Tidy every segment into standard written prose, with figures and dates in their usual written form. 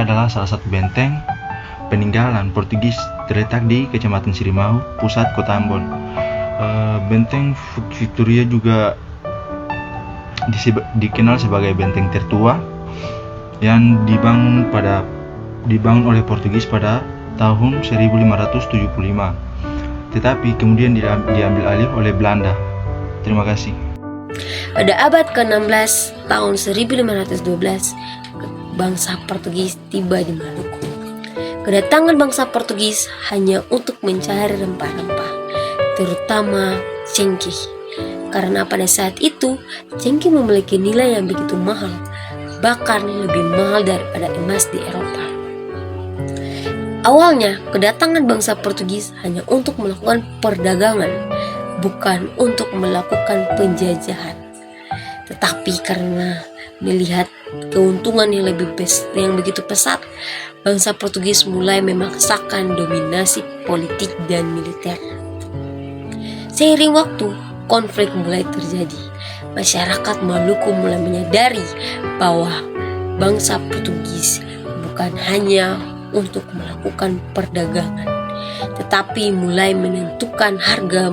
adalah salah satu benteng peninggalan Portugis terletak di Kecamatan Sirimau, pusat Kota Ambon. Benteng Victoria juga dikenal sebagai benteng tertua yang dibangun oleh Portugis pada tahun 1575, tetapi kemudian diambil alih oleh Belanda. Terima kasih. Pada abad ke-16 tahun 1512, bangsa Portugis tiba di Maluku. Kedatangan bangsa Portugis hanya untuk mencari rempah-rempah, terutama cengkeh. Karena pada saat itu, cengkeh memiliki nilai yang begitu mahal, bahkan lebih mahal daripada emas di Eropa. Awalnya, kedatangan bangsa Portugis hanya untuk melakukan perdagangan, bukan untuk melakukan penjajahan. Tetapi karena melihat keuntungan yang begitu pesat, bangsa Portugis mulai memaksakan dominasi politik dan militer. Seiring waktu, konflik mulai terjadi. Masyarakat Maluku mulai menyadari bahwa bangsa Portugis bukan hanya untuk melakukan perdagangan, tetapi mulai menentukan harga,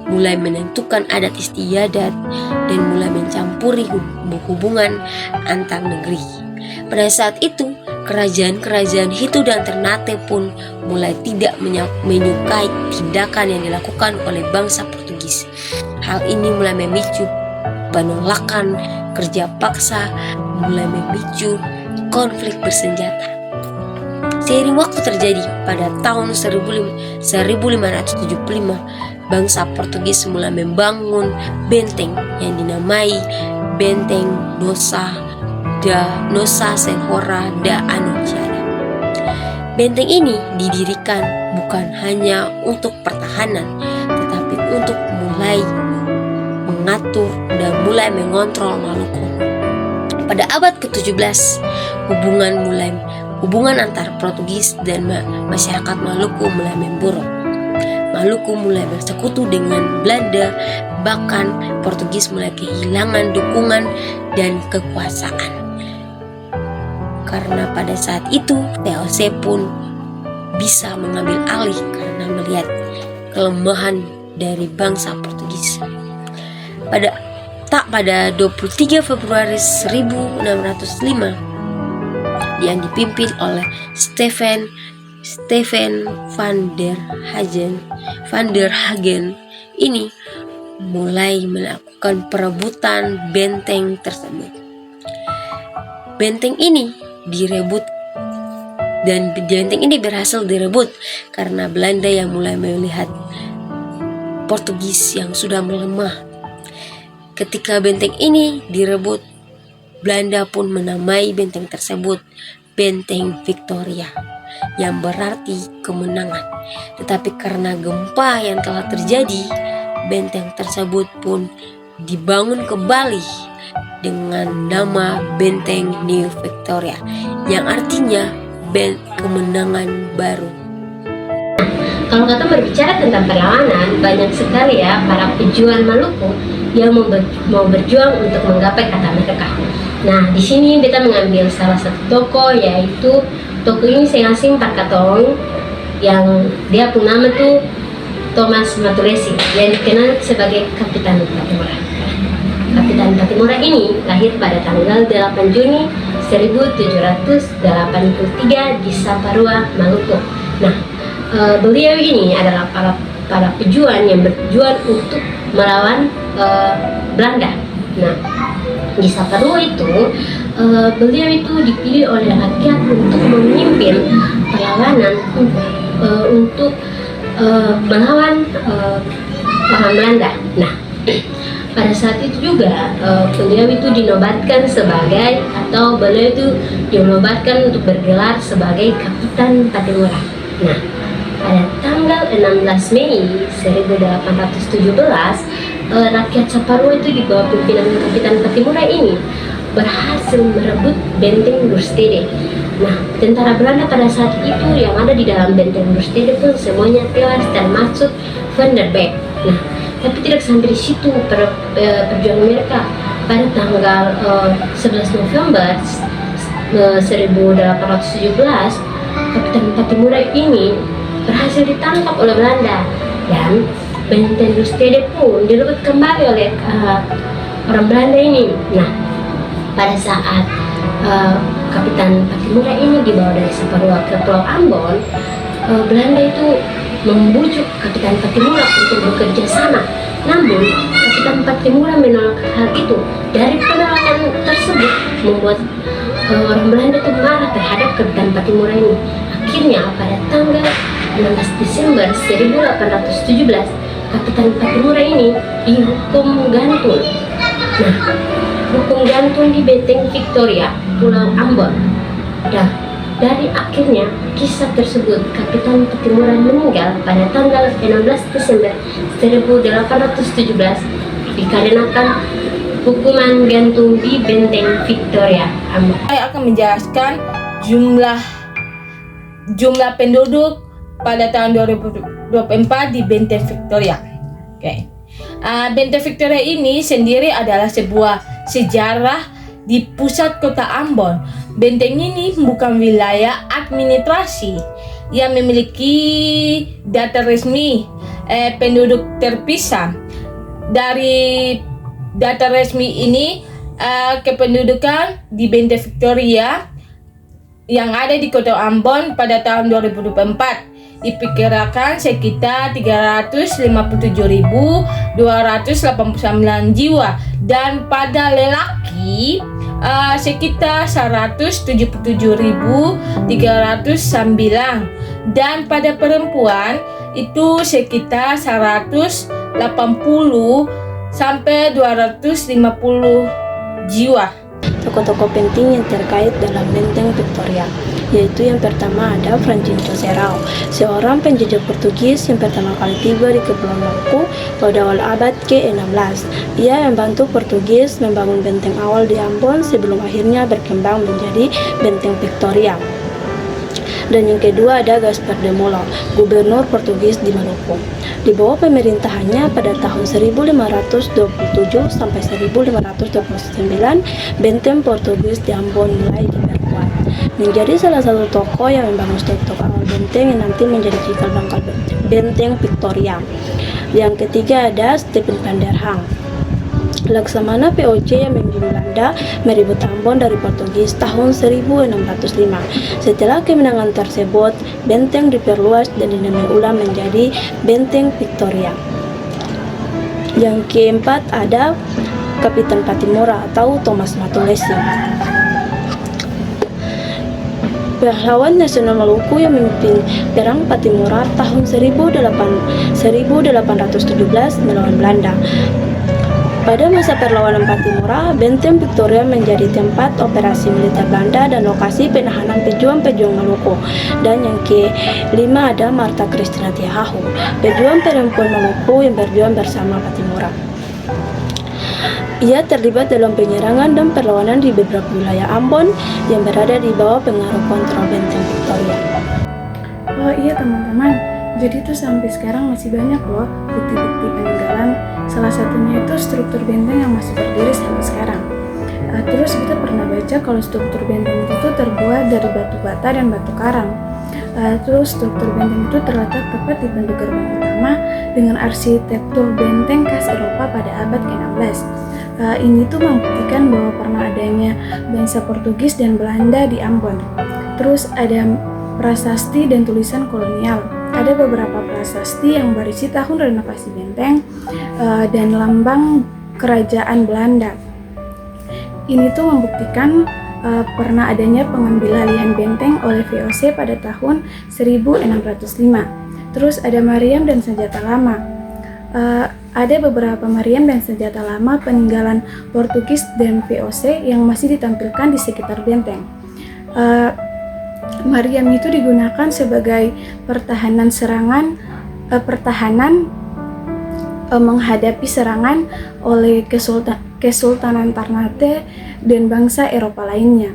mulai menentukan adat istiadat, dan mulai mencampuri hubungan antar negeri. Pada saat itu, kerajaan-kerajaan Hindu dan Ternate pun mulai tidak menyukai tindakan yang dilakukan oleh bangsa Portugis. Hal ini mulai memicu penolakan, kerja paksa, mulai memicu konflik bersenjata. Seiring waktu terjadi, pada tahun 1575, bangsa Portugis mulai membangun benteng yang dinamai Benteng Nossa Senhora da Anunciada. Benteng ini didirikan bukan hanya untuk pertahanan, tetapi untuk mulai mengatur dan mulai mengontrol Maluku. Pada abad ke-17, hubungan antara Portugis dan masyarakat Maluku mulai memburuk. Maluku mulai bersekutu dengan Belanda, bahkan Portugis mulai kehilangan dukungan dan kekuasaan. Karena pada saat itu VOC pun bisa mengambil alih karena melihat kelemahan dari bangsa Portugis. Pada 23 Februari 1605 yang dipimpin oleh Stephen van der Hagen ini mulai melakukan perebutan benteng tersebut. Benteng ini direbut dan benteng ini berhasil direbut karena Belanda yang mulai melihat Portugis yang sudah melemah. Ketika benteng ini direbut, Belanda pun menamai benteng tersebut Benteng Victoria, yang berarti kemenangan. Tetapi karena gempa yang telah terjadi, benteng tersebut pun dibangun kembali dengan nama Benteng New Victoria, yang artinya kemenangan baru. Kalau kita berbicara tentang perlawanan, banyak sekali ya para pejuang Maluku yang mau berjuang untuk menggapai kata mereka. Nah, di sini kita mengambil salah satu tokoh, yaitu tokoh ini saya asing Pak Katong, yang dia pun nama tuh Thomas Matulesi, yang dikenal sebagai Kapitan Patimura. Kapitan Patimura ini lahir pada tanggal 8 Juni 1783 di Saparua, Maluku. Nah, beliau ini adalah para pejuang yang berjuang untuk melawan Belanda. Nah, di Saparua itu beliau itu dipilih oleh rakyat untuk memimpin perlawanan untuk melawan orang Belanda. Nah, pada saat itu juga beliau itu dinobatkan sebagai, atau beliau itu dinobatkan untuk bergelar sebagai Kapitan Patimura. Nah, pada tanggal 16 Mei 1817, rakyat Saparua itu di bawah pimpinan Kapitan Patimura ini berhasil merebut Benteng Rustede. Nah, tentara Belanda pada saat itu yang ada di dalam Benteng Rustede pun semuanya tewas, termasuk Van der Beek. Nah, tapi tidak sampai di situ perjuangan mereka. Pada tanggal 11 November 1817, Kapitan Patimura ini berhasil ditangkap oleh Belanda dan Benteng Lustede pun direbut kembali oleh orang Belanda ini. Nah, pada saat Kapitan Patimura ini dibawa dari Saparua ke Pulau Ambon, Belanda itu membujuk Kapitan Patimura untuk bekerja sama. Namun, Kapitan Patimura menolak hal itu. Dari penolakan tersebut membuat orang Belanda itu marah terhadap Kapitan Patimura ini. Akhirnya pada tanggal 16 Desember 1817, Kapitan Patimura ini dihukum gantung. Nah, hukum gantung di Benteng Victoria, Pulau Ambon. Nah, dari akhirnya kisah tersebut, Kapitan Patimura meninggal pada tanggal 16 Desember 1817 dikarenakan hukuman gantung di Benteng Victoria, Ambon. Saya akan menjelaskan jumlah penduduk pada tahun 2024 di Benteng Victoria. Oke. Benteng Victoria ini sendiri adalah sebuah sejarah di pusat kota Ambon. Benteng ini bukan wilayah administrasi yang memiliki data resmi penduduk terpisah. Dari data resmi ini, kependudukan di Benteng Victoria yang ada di kota Ambon pada tahun 2024 diperkirakan sekitar 357.289 jiwa, dan pada lelaki sekitar 177.309, dan pada perempuan itu sekitar 180 sampai 250 jiwa. Tokoh-tokoh penting yang terkait dalam Benteng Victoria, yaitu yang pertama ada Francisco Serrao, seorang penjajah Portugis yang pertama kali tiba di Kepulauan Maluku pada awal abad ke-16. Ia membantu Portugis membangun benteng awal di Ambon sebelum akhirnya berkembang menjadi Benteng Victoria. Dan yang kedua ada Gaspar de Molo, gubernur Portugis di Maluku. Di bawah pemerintahannya pada tahun 1527 sampai 1529, benteng Portugis di Ambon mulai diperkuat. Menjadi salah satu tokoh yang membangun struktur awal benteng yang nanti menjadi cikal bakal Benteng Victoria. Yang ketiga ada Stephen van der Hang, Laksamana POC yang memimpin Belanda merebut Ambon dari Portugis tahun 1605. Setelah kemenangan tersebut, benteng diperluas dan dinamai ulang menjadi Benteng Victoria. Yang keempat ada Kapitan Patimura atau Thomas Matulesi, pahlawan nasional Maluku yang memimpin perang Patimura tahun 1817 melawan Belanda. Pada masa perlawanan Patimura, Benteng Victoria menjadi tempat operasi militer Belanda dan lokasi penahanan pejuang-pejuang Maluku. Dan yang kelima ada Martha Christina Tiahahu, pejuang perempuan Maluku yang berjuang bersama Patimura. Ia terlibat dalam penyerangan dan perlawanan di beberapa wilayah Ambon yang berada di bawah pengaruh kontrol Benteng Victoria. Oh iya teman-teman, jadi tuh sampai sekarang masih banyak loh bukti-bukti peninggalan. Salah satunya itu struktur benteng yang masih berdiri sampai sekarang. Terus kita pernah baca kalau struktur benteng itu terbuat dari batu bata dan batu karang. Terus struktur benteng itu terletak tepat di pintu gerbang utama dengan arsitektur benteng khas Eropa pada abad ke-16. Ini tuh membuktikan bahwa pernah adanya bangsa Portugis dan Belanda di Ambon. Terus ada prasasti dan tulisan kolonial. Ada beberapa prasasti yang berisi tahun renovasi benteng dan lambang kerajaan Belanda. Ini tuh membuktikan pernah adanya pengambil alihan benteng oleh VOC pada tahun 1605. Terus ada meriam dan senjata lama. Ada beberapa meriam dan senjata lama peninggalan Portugis dan VOC yang masih ditampilkan di sekitar benteng. Meriam itu digunakan sebagai pertahanan menghadapi serangan oleh Kesultanan Ternate dan bangsa Eropa lainnya.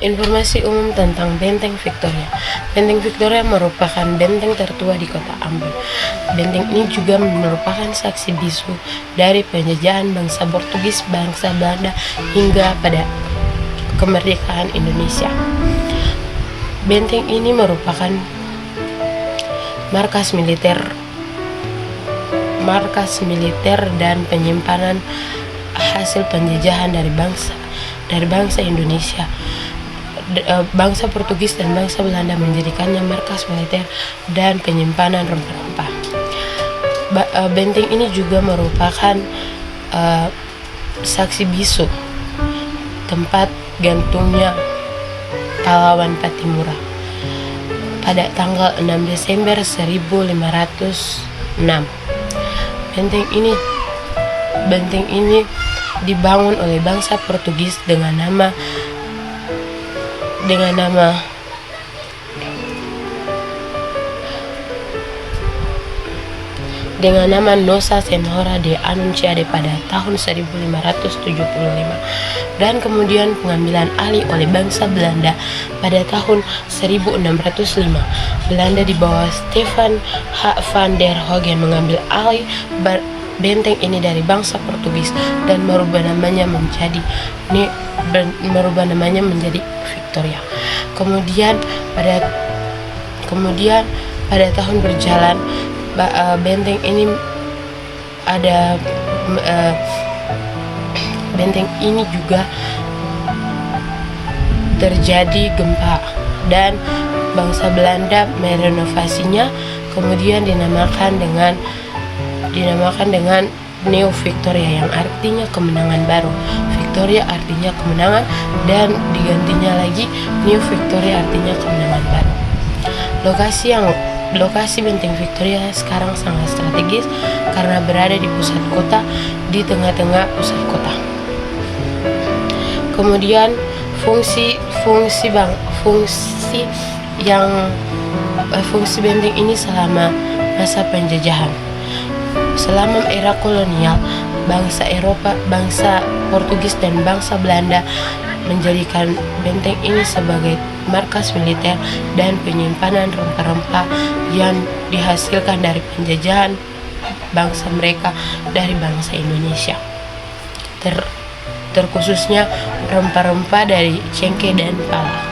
Informasi umum tentang Benteng Victoria. Benteng Victoria merupakan benteng tertua di kota Ambon. Benteng ini juga merupakan saksi bisu dari penjajahan bangsa Portugis, bangsa Belanda hingga pada kemerdekaan Indonesia. Benteng ini merupakan markas militer dan penyimpanan hasil penjajahan dari bangsa Indonesia. Bangsa Portugis dan bangsa Belanda menjadikannya markas militer dan penyimpanan rempah-rempah. Benteng ini juga merupakan saksi bisu, tempat gantungnya pahlawan Patimura pada tanggal 6 Desember 1506. Benteng ini dibangun oleh bangsa Portugis dengan nama Nossa Senhora de Anunciada pada tahun 1575 dan kemudian pengambilan alih oleh bangsa Belanda pada tahun 1605. Belanda di bawah Stefan van der Hogen mengambil alih benteng ini dari bangsa Portugis dan merubah namanya menjadi Victoria. Kemudian pada tahun berjalan benteng ini juga terjadi gempa dan bangsa Belanda merenovasinya, kemudian dinamakan dengan Neo Victoria yang artinya kemenangan baru. Victoria artinya kemenangan dan digantinya lagi Neo Victoria artinya kemenangan baru. Lokasi Benteng Victoria sekarang sangat strategis karena berada di pusat kota, di tengah-tengah pusat kota. Kemudian fungsi benteng ini selama masa penjajahan. Selama era kolonial, bangsa Eropa, bangsa Portugis dan bangsa Belanda menjadikan benteng ini sebagai markas militer dan penyimpanan rempah-rempah yang dihasilkan dari penjajahan bangsa mereka dari bangsa Indonesia. Terkhususnya rempah-rempah dari cengkeh dan pala.